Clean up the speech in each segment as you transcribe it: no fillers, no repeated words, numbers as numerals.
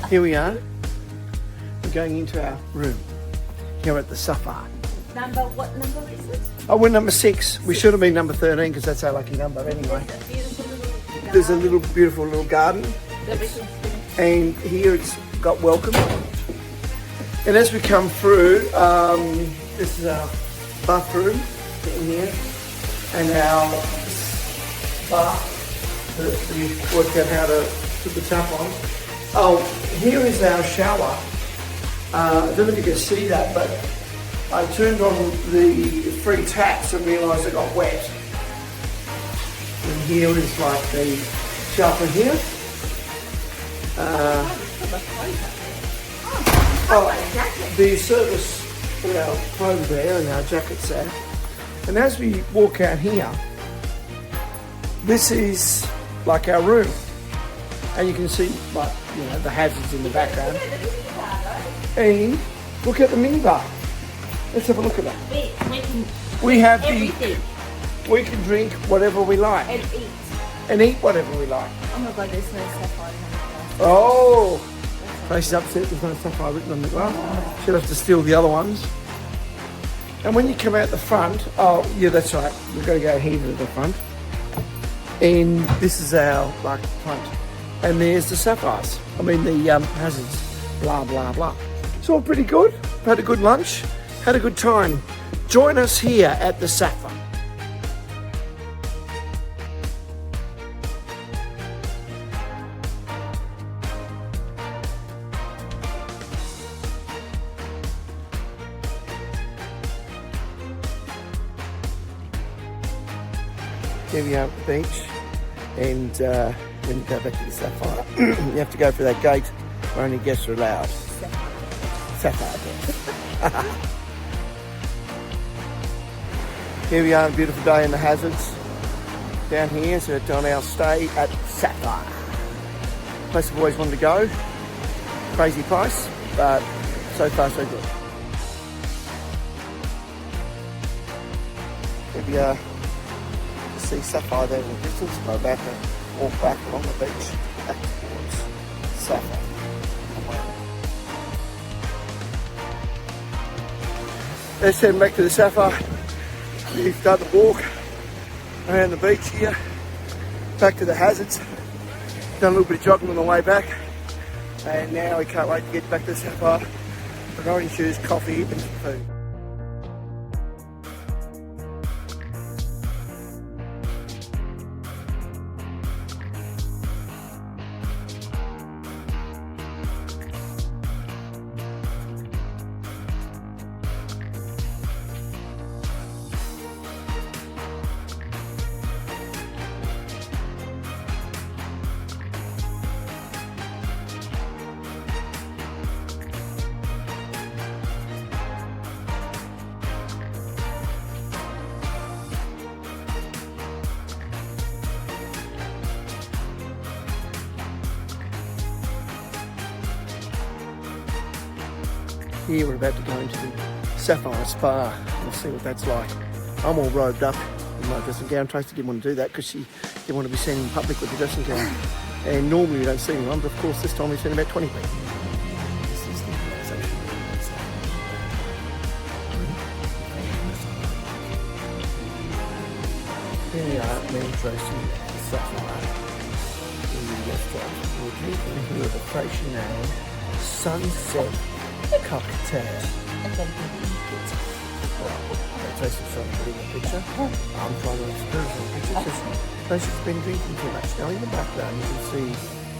Here we are. We're going into our room here at the Saffire. What number is it? Oh, we're number 6. We should have been number 13 because that's our lucky number anyway. There's a little beautiful little garden. And here it's got welcome. And as we come through, this is our bathroom in here. And our bath that we worked out how to put the tap on. Oh, here is our shower. I don't know if you can see that, but I turned on the 3 taps and realised it got wet. And here is like the shower here. The service put our clothes there and our jackets there. And as we walk out here, this is like our room. And you can see like, the hazards in the background. And look at the minibar. Let's have a look at that. We have everything. We can drink whatever we like. And eat. And eat whatever we like. Oh my god, there's no Saffire. Oh! Tracy's upset there's no Saffire written on the glass. She'll have to steal the other ones. And when you come out the front, oh yeah, that's right. We've got to go here to the front. And this is our front. And there's the Sapphires. I mean the hazards. Blah blah blah. It's all pretty good. Had a good lunch. Had a good time. Join us here at the Saffire. Here we are at the beach, and when you go back to the Saffire, you have to go through that gate where only guests are allowed. Saffire. Here we are, a beautiful day in the hazards down here, so we're on our stay at Saffire. Place I've always wanted to go. Crazy price, but so far so good. Here we are. See Saffire there in the distance. We're about to walk back along the beach back towards Saffire. Let's head back to the Saffire. We've done the walk around the beach here, back to the hazards. Done a little bit of jogging on the way back, and now we can't wait to get back to the Saffire for orange shoes, coffee, and some food. Here we're about to go into the Saffire Spa and see what that's like. I'm all robed up in my dressing gown. Tracy didn't want to do that because she didn't want to be seen in public with the dressing gown. And normally we don't see anyone, but of course this time we've seen about 20 people. This is the relaxation. Here we are, me and Tracy at the Saffire. In the restaurant. We're drinking here the Freycinet Sunset cocktail. Tracy's trying to put in the picture. I'm trying to experience the picture because Tracy's been drinking too much. Now in the background you can see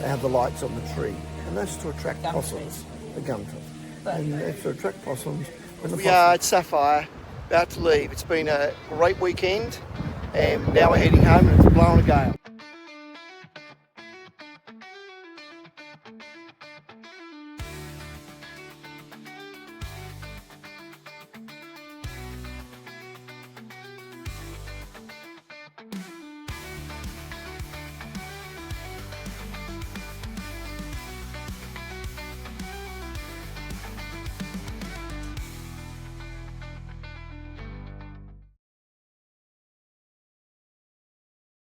they have the lights on the tree, and that's to attract possums, the gum trees. And that's to attract possums. We are at Saffire, about to leave. It's been a great weekend, and now we're heading home and it's blowing a gale.